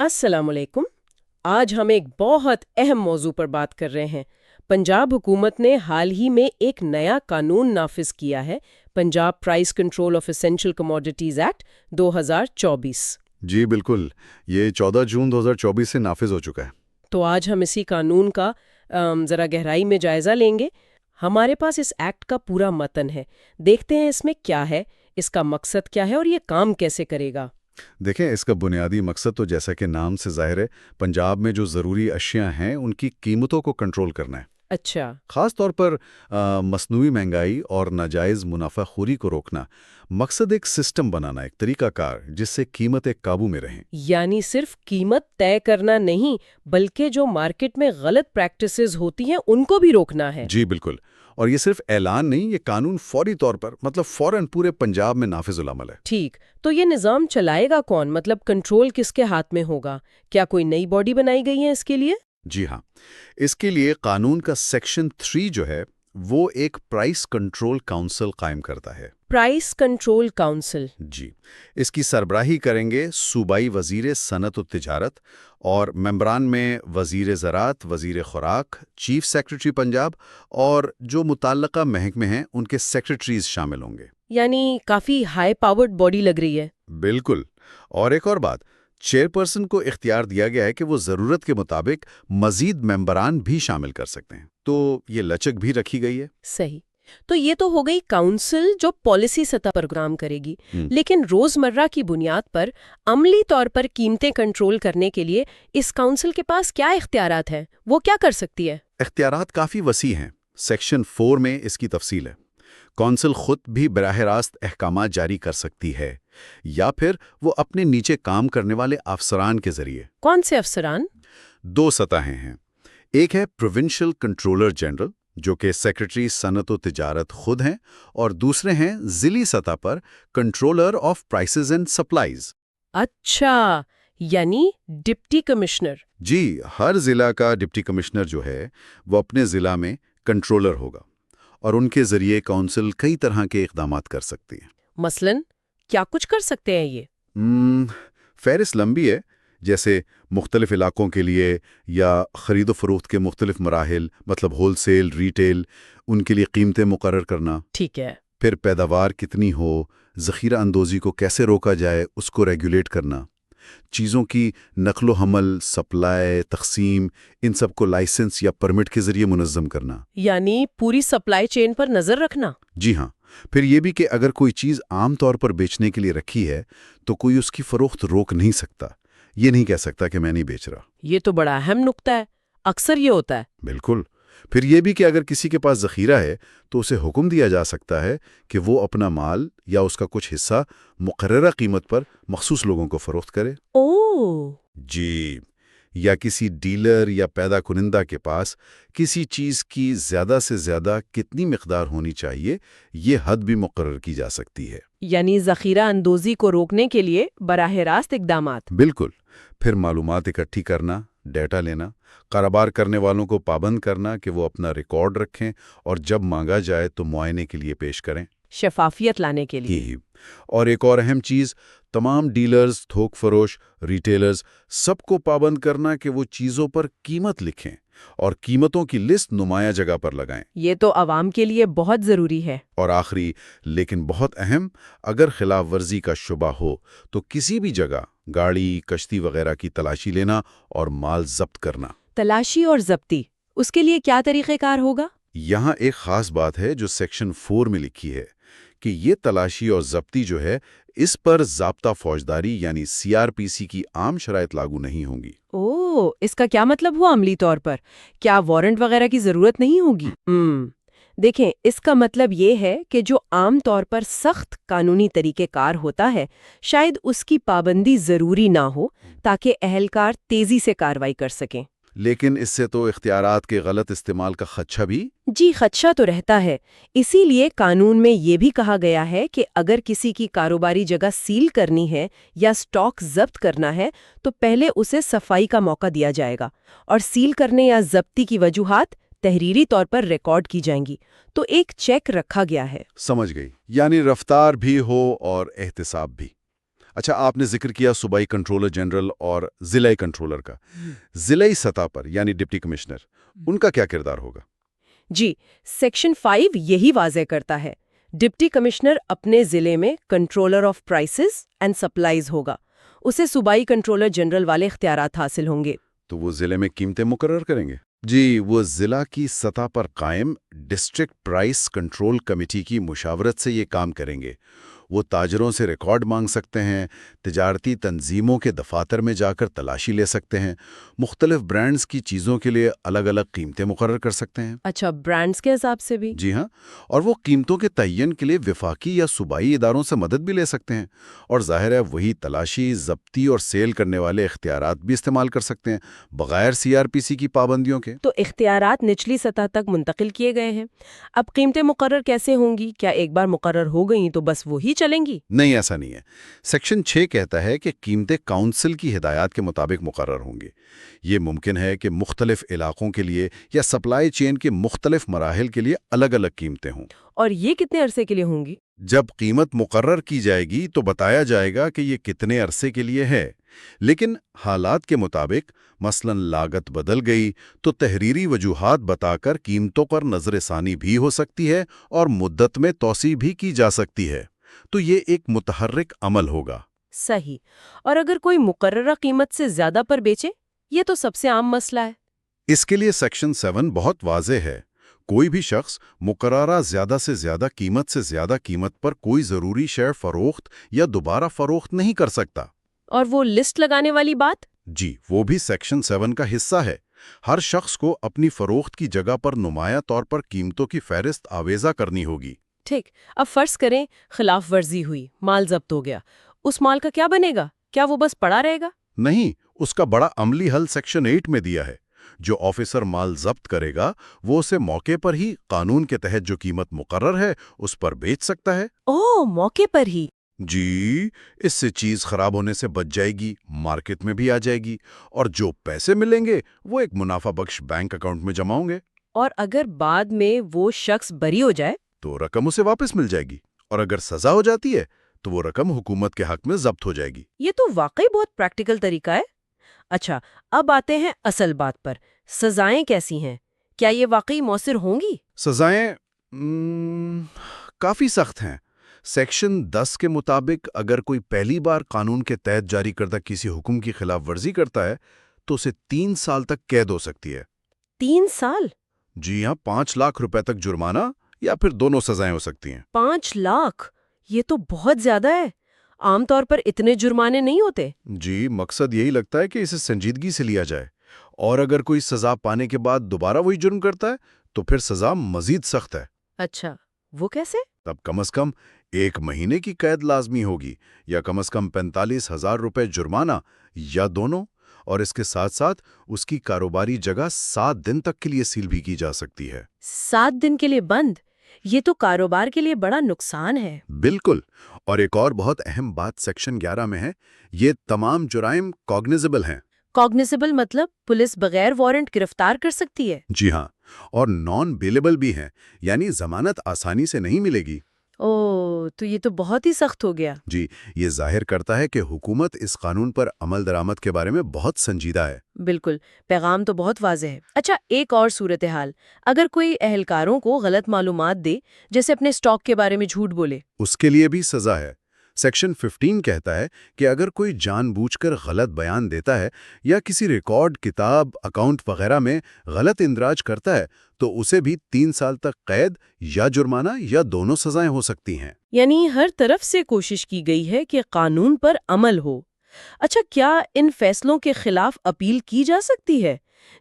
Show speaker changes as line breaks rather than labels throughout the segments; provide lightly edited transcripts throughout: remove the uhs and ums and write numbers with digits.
السلام علیکم۔ آج ہم ایک بہت اہم موضوع پر بات کر رہے ہیں۔ پنجاب حکومت نے حال ہی میں ایک نیا قانون نافذ کیا ہے، Punjab price control of essential commodities act 2024۔
جی بالکل، یہ 14 جون 2024 سے نافذ ہو چکا ہے۔
تو آج ہم اسی قانون کا ذرا گہرائی میں جائزہ لیں گے۔ ہمارے پاس اس ایکٹ کا پورا متن ہے، دیکھتے ہیں اس میں کیا ہے، اس کا مقصد کیا ہے اور یہ کام کیسے کرے گا۔
دیکھیں، اس کا بنیادی مقصد تو جیسا کہ نام سے ظاہر ہے، پنجاب میں جو ضروری اشیاء ہیں ان کی قیمتوں کو کنٹرول کرنا ہے۔
اچھا،
خاص طور پر مصنوعی مہنگائی اور ناجائز منافع خوری کو روکنا۔ مقصد ایک سسٹم بنانا، ایک طریقہ کار جس سے قیمتیں قابو میں رہیں۔
یعنی صرف قیمت طے کرنا نہیں، بلکہ جو مارکیٹ میں غلط پریکٹسز ہوتی ہیں ان کو بھی روکنا ہے۔
جی بالکل، اور یہ صرف اعلان نہیں، یہ قانون فوری طور پر فوراً پورے پنجاب میں نافذ العمل ہے۔
ٹھیک، تو یہ نظام چلائے گا کون؟ مطلب کنٹرول کس کے ہاتھ میں ہوگا؟ کیا کوئی نئی باڈی بنائی گئی ہے اس کے لیے؟
جی ہاں، اس کے لیے قانون کا سیکشن 3 جو ہے وہ ایک پرائس کنٹرول کونسل قائم کرتا ہے۔
Price control council.
جی، اس کی سربراہی کریں گے صوبائی وزیر صنعت و تجارت، اور ممبران میں وزیر زراعت، وزیر خوراک، چیف سیکرٹری پنجاب اور جو متعلقہ محکمے ہیں ان کے سیکرٹریز شامل ہوں گے۔
یعنی کافی ہائی پاورڈ باڈی لگ رہی ہے۔
بالکل، اور ایک اور بات، چیئرپرسن کو اختیار دیا گیا ہے کہ وہ ضرورت کے مطابق مزید ممبران بھی شامل کر سکتے ہیں، تو یہ لچک بھی رکھی گئی ہے۔
صحیح، تو یہ تو ہو گئی کونسل جو پالیسی سطح پر کام کرے گی، لیکن روزمرہ کی بنیاد پر عملی طور پر قیمتیں کنٹرول کرنے کے لیے اس کونسل کے پاس کیا اختیارات ہیں؟ وہ کیا کر سکتی ہے؟
اختیارات کافی وسیع ہیں۔ سیکشن 4 میں اس کی تفصیل ہے۔ کونسل خود بھی براہ راست احکامات جاری کر سکتی ہے، یا پھر وہ اپنے نیچے کام کرنے والے افسران کے ذریعے۔
کون سے افسران؟
2 سطحیں ہیں، ایک ہے پروونشل کنٹرولر جنرل جو کہ سیکرٹری صنعت و تجارت خود ہیں، اور دوسرے ہیں ضلعی سطح پر controller of prices and supplies.
اچھا، یعنی ڈپٹی کمشنر۔
جی، ہر ضلع کا ڈپٹی کمشنر جو ہے وہ اپنے ضلع میں کنٹرولر ہوگا، اور ان کے ذریعے کونسل کئی طرح کے اقدامات کر سکتی ہے۔
مثلاً کیا کچھ کر سکتے ہیں یہ؟
فہرست لمبی ہے، جیسے مختلف علاقوں کے لیے یا خرید و فروخت کے مختلف مراحل، ہول سیل، ریٹیل، ان کے لیے قیمتیں مقرر کرنا۔
ٹھیک ہے۔
پھر پیداوار کتنی ہو، ذخیرہ اندوزی کو کیسے روکا جائے، اس کو ریگولیٹ کرنا۔ چیزوں کی نقل و حمل، سپلائی، تقسیم، ان سب کو لائسنس یا پرمٹ کے ذریعے منظم کرنا۔
یعنی پوری سپلائی چین پر نظر رکھنا۔
جی ہاں، پھر یہ بھی کہ اگر کوئی چیز عام طور پر بیچنے کے لیے رکھی ہے تو کوئی اس کی فروخت روک نہیں سکتا، یہ نہیں کہہ سکتا کہ میں نہیں بیچ رہا۔
یہ تو بڑا اہم نکتہ ہے، اکثر یہ ہوتا ہے۔
بالکل، پھر یہ بھی کہ اگر کسی کے پاس ذخیرہ ہے تو اسے حکم دیا جا سکتا ہے کہ وہ اپنا مال یا اس کا کچھ حصہ مقررہ قیمت پر مخصوص لوگوں کو فروخت کرے۔
اوہ!
جی، یا کسی ڈیلر یا پیدا کنندہ کے پاس کسی چیز کی زیادہ سے زیادہ کتنی مقدار ہونی چاہیے، یہ حد بھی مقرر کی جا سکتی ہے۔
یعنی ذخیرہ اندوزی کو روکنے کے لیے براہ راست اقدامات۔
بالکل، پھر معلومات اکٹھی کرنا، ڈیٹا لینا، کاروبار کرنے والوں کو پابند کرنا کہ وہ اپنا ریکارڈ رکھیں اور جب مانگا جائے تو معائنے کے لیے پیش کریں۔
شفافیت لانے کے لیے۔
اور ایک اور اہم چیز، تمام ڈیلرز، تھوک فروش، ریٹیلرز، سب کو پابند کرنا کہ وہ چیزوں پر قیمت لکھیں اور قیمتوں کی لسٹ نمایاں جگہ پر لگائیں۔
یہ تو عوام کے لیے بہت ضروری ہے۔
اور آخری لیکن بہت اہم، اگر خلاف ورزی کا شبہ ہو تو کسی بھی جگہ گاڑی، کشتی وغیرہ کی تلاشی لینا اور مال ضبط کرنا۔
تلاشی اور ضبطی، اس کے لیے کیا طریقہ کار ہوگا؟
یہاں ایک خاص بات ہے جو سیکشن 4 میں لکھی ہے کہ یہ تلاشی اور ضبطی جو ہے اس پر ضابطہ فوجداری یعنی CRPC کی عام شرائط لاگو نہیں ہوں گی۔
اوہ، اس کا کیا مطلب ہوا عملی طور پر؟ کیا وارنٹ وغیرہ کی ضرورت نہیں ہوگی؟ دیکھیں، اس کا مطلب یہ ہے کہ جو عام طور پر سخت قانونی طریقہ کار ہوتا ہے، شاید اس کی پابندی ضروری نہ ہو تاکہ اہلکار تیزی سے کارروائی کر سکیں۔
لیکن اس سے تو اختیارات کے غلط استعمال کا خدشہ بھی۔
جی، خدشہ تو رہتا ہے۔ اسی لیے قانون میں یہ بھی کہا گیا ہے کہ اگر کسی کی کاروباری جگہ سیل کرنی ہے یا سٹاک ضبط کرنا ہے تو پہلے اسے صفائی کا موقع دیا جائے گا، اور سیل کرنے یا ضبطی کی وجوہات تحریری طور پر ریکارڈ کی جائیں گی، تو ایک چیک رکھا گیا ہے۔
سمجھ گئی، یعنی رفتار بھی ہو اور احتساب بھی۔ اچھا، آپ نے ذکر کیا صوبائی کنٹرولر جنرل اور ضلعی کنٹرولر کا۔ ضلعی سطح پر یعنی ڈپٹی کمشنر، ان کا کیا کردار ہوگا؟
جی، سیکشن 5 یہی واضح کرتا ہے۔ ڈپٹی کمشنر اپنے ضلع میں controller of prices and supplies ہوگا۔ اسے صوبائی کنٹرولر جنرل والے اختیارات حاصل ہوں گے۔
تو وہ ضلع میں قیمتیں مقرر کریں گے؟ جی، وہ ضلع کی سطح پر قائم ڈسٹرکٹ پرائس کنٹرول کمیٹی کی مشاورت سے یہ کام کریں گے۔ وہ تاجروں سے ریکارڈ مانگ سکتے ہیں، تجارتی تنظیموں کے دفاتر میں جا کر تلاشی لے سکتے ہیں، مختلف برانڈز کی چیزوں کے لیے الگ الگ قیمتیں مقرر کر سکتے ہیں۔
اچھا، برانڈز کے حساب سے بھی؟
جی ہاں، اور وہ قیمتوں کے تعین کے لیے وفاقی یا صوبائی اداروں سے مدد بھی لے سکتے ہیں، اور ظاہر ہے وہی تلاشی، ضبطی اور سیل کرنے والے اختیارات بھی استعمال کر سکتے ہیں بغیر CRPC کی پابندیوں کے۔
تو اختیارات نچلی سطح تک منتقل کیے گئے ہیں۔ اب قیمتیں مقرر کیسے ہوں گی؟ کیا ایک بار مقرر ہو گئیں تو بس وہی چلیں گی؟
نہیں، ایسا نہیں ہے۔ سیکشن 6 کہتا ہے کہ قیمتیں کونسل کی ہدایات کے مطابق مقرر ہوں گی۔ یہ ممکن ہے کہ مختلف علاقوں کے لیے یا سپلائی چین کے مختلف مراحل کے لیے الگ الگ قیمتیں ہوں۔
اور یہ کتنے عرصے کے لیے ہوں گی؟
جب قیمت مقرر کی جائے گی تو بتایا جائے گا کہ یہ کتنے عرصے کے لیے ہے، لیکن حالات کے مطابق مثلاً لاگت بدل گئی تو تحریری وجوہات بتا کر قیمتوں پر نظر ثانی بھی ہو سکتی ہے اور مدت میں توسیع بھی کی جا سکتی ہے۔ تو یہ ایک متحرک عمل ہوگا۔
صحیح۔ اور اگر کوئی مقررہ قیمت سے زیادہ پر بیچے؟ یہ تو سب سے عام مسئلہ ہے۔
اس کے لیے سیکشن 7 بہت واضح ہے۔ کوئی بھی شخص مقررہ زیادہ سے زیادہ قیمت پر کوئی ضروری شے فروخت یا دوبارہ فروخت نہیں کر سکتا۔
اور وہ لسٹ لگانے والی بات؟
جی، وہ بھی سیکشن 7 کا حصہ ہے۔ ہر شخص کو اپنی فروخت کی جگہ پر نمایاں طور پر قیمتوں کی فہرست آویزہ کرنی ہوگی۔
ٹھیک، اب فرض کریں خلاف ورزی ہوئی، مال ضبط ہو گیا، اس مال کا کیا بنے گا؟ کیا وہ بس پڑا رہے گا؟
نہیں، اس کا بڑا عملی حل سیکشن 8 میں دیا ہے۔ جو آفیسر مال ضبط کرے گا وہ اسے موقع پر ہی قانون کے تحت جو قیمت مقرر ہے اس پر بیچ سکتا ہے۔
اوہ، موقع پر ہی؟
جی، اس سے چیز خراب ہونے سے بچ جائے گی، مارکیٹ میں بھی آ جائے گی، اور جو پیسے ملیں گے وہ ایک منافع بخش بینک اکاؤنٹ میں جمع ہوں گے۔
اور اگر بعد میں وہ شخص بری ہو جائے؟
تو رقم اسے واپس مل جائے گی، اور اگر سزا ہو جاتی ہے تو وہ رقم حکومت کے حق میں ضبط ہو جائے گی۔
یہ تو واقعی بہت پریکٹیکل طریقہ ہے۔ اچھا، اب آتے ہیں اصل بات پر، سزائیں کیسی ہیں؟ کیا یہ واقعی مؤثر ہوں گی؟
سزائیں کافی سخت ہیں۔ سیکشن 10 کے مطابق اگر کوئی پہلی بار قانون کے تحت جاری کردہ کسی حکم کی خلاف ورزی کرتا ہے تو اسے 3 سال تک قید ہو سکتی ہے۔
3 سال؟
جی ہاں، 5 لاکھ روپے تک جرمانہ یا پھر دونوں سزائیں ہو سکتی ہیں۔
5 لاکھ؟ یہ تو بہت زیادہ ہے۔ عام طور پر اتنے جرمانے نہیں ہوتے۔
جی، مقصد یہی لگتا ہے کہ اسے سنجیدگی سے لیا جائے، اور اگر کوئی سزا پانے کے بعد دوبارہ وہی جرم کرتا ہے تو پھر سزا مزید سخت ہے۔
اچھا، وہ کیسے؟
تب کم از کم 1 مہینے کی قید لازمی ہوگی، یا کم از کم 45,000 روپے جرمانہ، یا دونوں، اور اس کے ساتھ ساتھ اس کی کاروباری جگہ 7 دن تک کے لیے سیل بھی کی جا سکتی ہے۔
7 دن کے لیے بند؟ یہ تو کاروبار کے لیے بڑا نقصان ہے۔
بالکل، اور ایک اور بہت اہم بات سیکشن 11 میں ہے، یہ تمام جرائم کوگنیزبل ہیں۔
کوگنیزبل مطلب پولیس بغیر وارنٹ گرفتار کر سکتی ہے؟
جی ہاں، اور نان بیلیبل بھی ہیں، یعنی ضمانت آسانی سے نہیں ملے گی۔
اوہ، تو یہ تو بہت ہی سخت ہو گیا۔
جی، یہ ظاہر کرتا ہے کہ حکومت اس قانون پر عمل درآمد کے بارے میں بہت سنجیدہ ہے۔
بالکل، پیغام تو بہت واضح ہے۔ اچھا، ایک اور صورتحال، اگر کوئی اہلکاروں کو غلط معلومات دے، جیسے اپنے سٹاک کے بارے میں جھوٹ بولے؟
اس کے لیے بھی سزا ہے۔ سیکشن 15 کہتا ہے کہ اگر کوئی جان بوجھ کر غلط بیان دیتا ہے یا کسی ریکارڈ، کتاب، اکاؤنٹ وغیرہ میں غلط اندراج کرتا ہے تو اسے بھی 3 سال تک قید یا جرمانہ یا دونوں سزائیں ہو سکتی ہیں۔
یعنی ہر طرف سے کوشش کی گئی ہے کہ قانون پر عمل ہو۔ اچھا، کیا ان فیصلوں کے خلاف اپیل کی جا سکتی ہے؟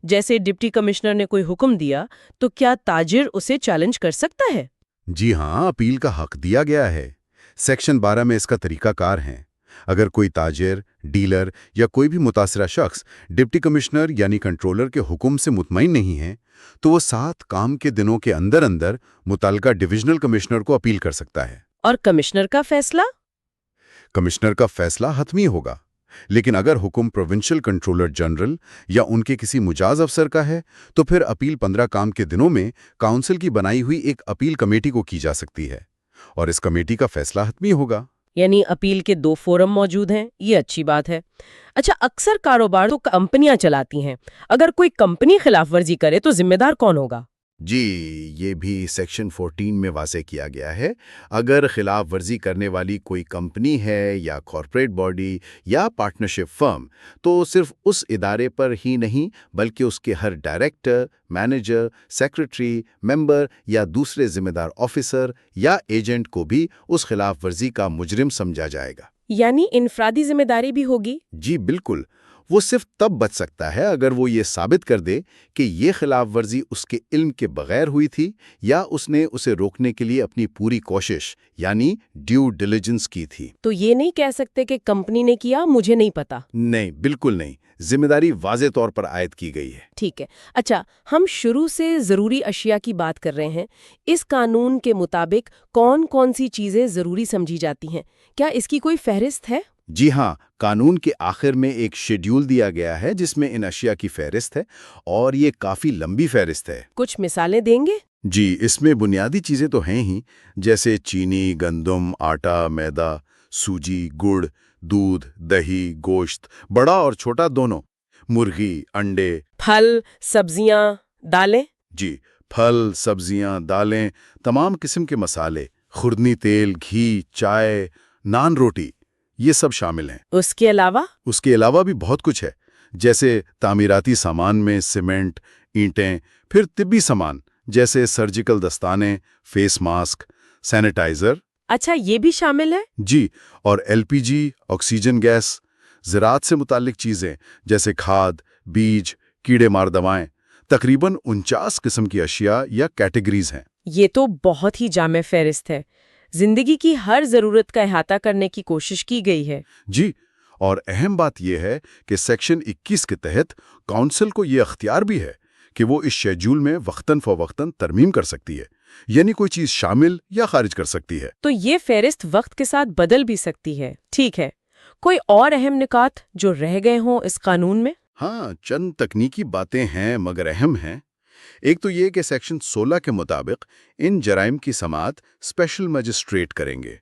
جیسے ڈپٹی کمشنر نے کوئی حکم دیا تو کیا تاجر اسے چیلنج کر سکتا ہے؟
جی ہاں، اپیل کا حق دیا گیا ہے۔ سیکشن 12 میں اس کا طریقہ کار ہے۔ اگر کوئی تاجر، ڈیلر یا کوئی بھی متاثرہ شخص ڈپٹی کمشنر یعنی کنٹرولر کے حکم سے مطمئن نہیں ہے تو وہ 7 کام کے دنوں کے اندر متعلقہ ڈویژنل کمشنر کو اپیل کر سکتا ہے۔
اور کمشنر کا فیصلہ؟
کمشنر کا فیصلہ حتمی ہوگا، لیکن اگر حکم پروونشل کنٹرولر جنرل یا ان کے کسی مجاز افسر کا ہے تو پھر اپیل 15 کام کے دنوں میں کونسل کی بنائی ہوئی ایک اپیل کمیٹی کو کی جا سکتی ہے، اور اس کمیٹی کا فیصلہ حتمی ہوگا۔
یعنی اپیل کے 2 فورم موجود ہیں، یہ اچھی بات ہے۔ اچھا، اکثر کاروبار تو کمپنیاں چلاتی ہیں، اگر کوئی کمپنی خلاف ورزی کرے تو ذمہ دار کون ہوگا؟
جی، یہ بھی سیکشن 14 میں واضح کیا گیا ہے۔ اگر خلاف ورزی کرنے والی کوئی کمپنی ہے یا کارپوریٹ باڈی یا پارٹنرشپ فرم، تو صرف اس ادارے پر ہی نہیں بلکہ اس کے ہر ڈائریکٹر، مینیجر، سیکرٹری، ممبر یا دوسرے ذمہ دار آفیسر یا ایجنٹ کو بھی اس خلاف ورزی کا مجرم سمجھا جائے گا۔
یعنی انفرادی ذمہ داری بھی ہوگی؟
جی بالکل، وہ صرف تب بچ سکتا ہے اگر وہ یہ ثابت کر دے کہ یہ خلاف ورزی اس کے علم کے بغیر ہوئی تھی یا اس نے اسے روکنے کے لیے اپنی پوری کوشش یعنی ڈیو ڈیلیجنس کی تھی۔
تو یہ نہیں کہہ سکتے کہ کمپنی نے کیا، مجھے نہیں پتا۔
نہیں، بالکل نہیں، ذمہ داری واضح طور پر عائد کی گئی ہے۔
ٹھیک ہے۔ اچھا، ہم شروع سے ضروری اشیاء کی بات کر رہے ہیں۔ اس قانون کے مطابق کون کون سی چیزیں ضروری سمجھی جاتی ہیں؟ کیا اس کی کوئی فہرست ہے؟
جی ہاں، قانون کے آخر میں ایک شیڈیول دیا گیا ہے جس میں ان اشیاء کی فہرست ہے، اور یہ کافی لمبی فہرست ہے۔
کچھ مثالیں دیں گے؟
جی، اس میں بنیادی چیزیں تو ہیں ہی، جیسے چینی، گندم، آٹا، میدا، سوجی، گڑ، دودھ، دہی، گوشت، بڑا اور چھوٹا دونوں، مرغی، انڈے،
پھل، سبزیاں، دالیں؟
جی، پھل، سبزیاں، دالیں، تمام قسم کے مسالے، خوردنی تیل، گھی، چائے، نان روٹی، یہ سب شامل ہیں۔
اس کے علاوہ؟
اس کے علاوہ بھی بہت کچھ ہے، جیسے تعمیراتی سامان میں سیمنٹ، اینٹیں، پھر طبی سامان جیسے سرجیکل دستانے، فیس ماسک، سینیٹائزر۔
اچھا، یہ بھی شامل ہے؟
جی، اور ایل پی جی، آکسیجن گیس، زراعت سے متعلق چیزیں جیسے کھاد، بیج، کیڑے مار دوائیں، تقریباً 49 قسم کی اشیاء یا کیٹیگریز ہیں۔
یہ تو بہت ہی جامع فہرست ہے، زندگی کی ہر ضرورت کا احاطہ کرنے کی کوشش کی گئی ہے۔
جی، اور اہم بات یہ ہے کہ سیکشن 21 کے تحت کونسل کو یہ اختیار بھی ہے کہ وہ اس شیڈول میں وقتاً فوقتاً ترمیم کر سکتی ہے، یعنی کوئی چیز شامل یا خارج کر سکتی ہے۔
تو یہ فہرست وقت کے ساتھ بدل بھی سکتی ہے۔ ٹھیک ہے، کوئی اور اہم نکات جو رہ گئے ہوں اس قانون میں؟
ہاں، چند تکنیکی باتیں ہیں مگر اہم ہیں۔ ایک تو یہ کہ سیکشن 16 کے مطابق ان جرائم کی سماعت اسپیشل مجسٹریٹ کریں گے،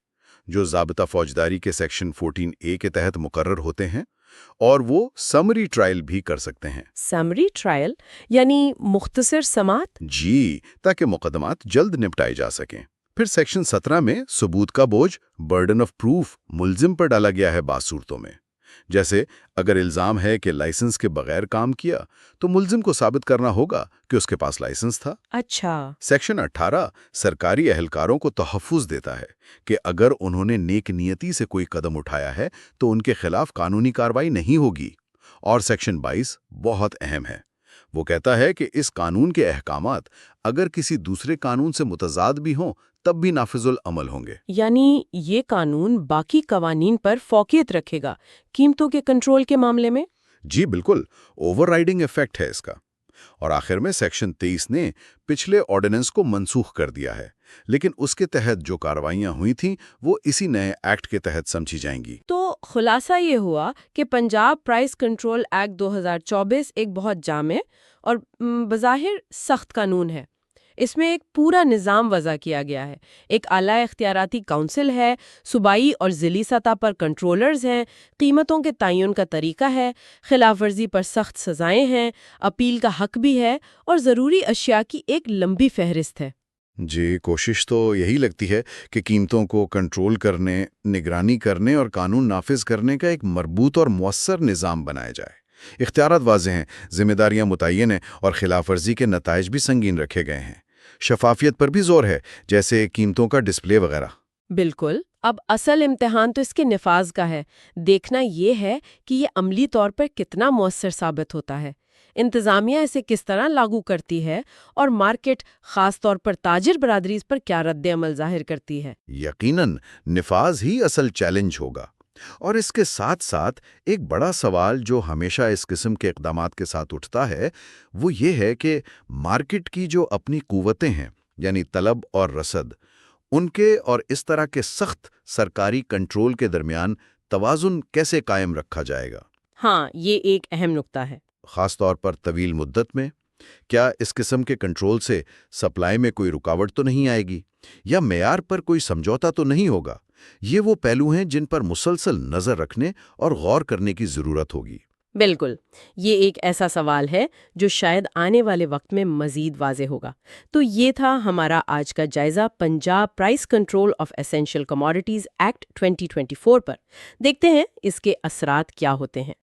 جو ضابطہ فوجداری کے سیکشن 14A کے تحت مقرر ہوتے ہیں، اور وہ سمری ٹرائل بھی کر سکتے ہیں۔
سمری ٹرائل یعنی مختصر سماعت؟
جی، تاکہ مقدمات جلد نپٹائے جا سکیں۔ پھر سیکشن 17 میں ثبوت کا بوجھ، برڈن آف پروف، ملزم پر ڈالا گیا ہے بعض صورتوں میں، جیسے اگر الزام ہے کہ لائسنس کے بغیر کام کیا تو ملزم کو ثابت کرنا ہوگا کہ اس کے پاس لائسنس تھا۔
اچھا۔
سیکشن 18 سرکاری اہلکاروں کو تحفظ دیتا ہے کہ اگر انہوں نے نیک نیتی سے کوئی قدم اٹھایا ہے تو ان کے خلاف قانونی کارروائی نہیں ہوگی۔ اور سیکشن 22 بہت اہم ہے، وہ کہتا ہے کہ اس قانون کے احکامات اگر کسی دوسرے قانون سے متضاد بھی ہوں تب بھی نافذ العمل ہوں گے۔
یعنی یہ قانون باقی قوانین پر فوقیت رکھے گا قیمتوں کے کنٹرول کے معاملے میں؟
جی بالکل، اوور رائڈنگ ایفیکٹ ہے اس کا۔ اور آخر میں سیکشن 23 نے پچھلے آرڈیننس کو منسوخ کر دیا ہے، لیکن اس کے تحت جو کارروائیاں ہوئی تھیں وہ اسی نئے ایکٹ کے تحت سمجھی جائیں گی۔
تو خلاصہ یہ ہوا کہ پنجاب پرائس کنٹرول ایکٹ 2024 ایک بہت جامع اور بظاہر سخت قانون ہے۔ اس میں ایک پورا نظام وضع کیا گیا ہے، ایک اعلیٰ اختیاراتی کونسل ہے، صوبائی اور ضلعی سطح پر کنٹرولرز ہیں، قیمتوں کے تعین کا طریقہ ہے، خلاف ورزی پر سخت سزائیں ہیں، اپیل کا حق بھی ہے، اور ضروری اشیاء کی ایک لمبی فہرست ہے۔
جی، کوشش تو یہی لگتی ہے کہ قیمتوں کو کنٹرول کرنے، نگرانی کرنے اور قانون نافذ کرنے کا ایک مربوط اور مؤثر نظام بنایا جائے۔ اختیارات واضح ہیں، ذمہ داریاں متعین ہیں، اور خلاف ورزی کے نتائج بھی سنگین رکھے گئے ہیں۔ شفافیت پر بھی زور ہے، جیسے قیمتوں کا ڈسپلے وغیرہ۔
بالکل۔ اب اصل امتحان تو اس کے نفاذ کا ہے، دیکھنا یہ ہے کہ یہ عملی طور پر کتنا مؤثر ثابت ہوتا ہے، انتظامیہ اسے کس طرح لاگو کرتی ہے، اور مارکیٹ خاص طور پر تاجر برادری اس پر کیا رد عمل ظاہر کرتی ہے۔
یقیناً نفاذ ہی اصل چیلنج ہوگا۔ اور اس کے ساتھ ساتھ ایک بڑا سوال جو ہمیشہ اس قسم کے اقدامات کے ساتھ اٹھتا ہے وہ یہ ہے کہ مارکیٹ کی جو اپنی قوتیں ہیں، یعنی طلب اور رسد، ان کے اور اس طرح کے سخت سرکاری کنٹرول کے درمیان توازن کیسے قائم رکھا جائے گا؟
ہاں، یہ ایک اہم نکتہ ہے۔
خاص طور پر طویل مدت میں کیا اس قسم کے کنٹرول سے سپلائی میں کوئی رکاوٹ تو نہیں آئے گی، یا معیار پر کوئی سمجھوتا تو نہیں ہوگا، یہ وہ پہلو ہیں جن پر مسلسل نظر رکھنے اور غور کرنے کی ضرورت ہوگی۔
بالکل، یہ ایک ایسا سوال ہے جو شاید آنے والے وقت میں مزید واضح ہوگا۔ تو یہ تھا ہمارا آج کا جائزہ Punjab price control of essential commodities act 2024 پر۔ دیکھتے ہیں اس کے اثرات کیا ہوتے ہیں۔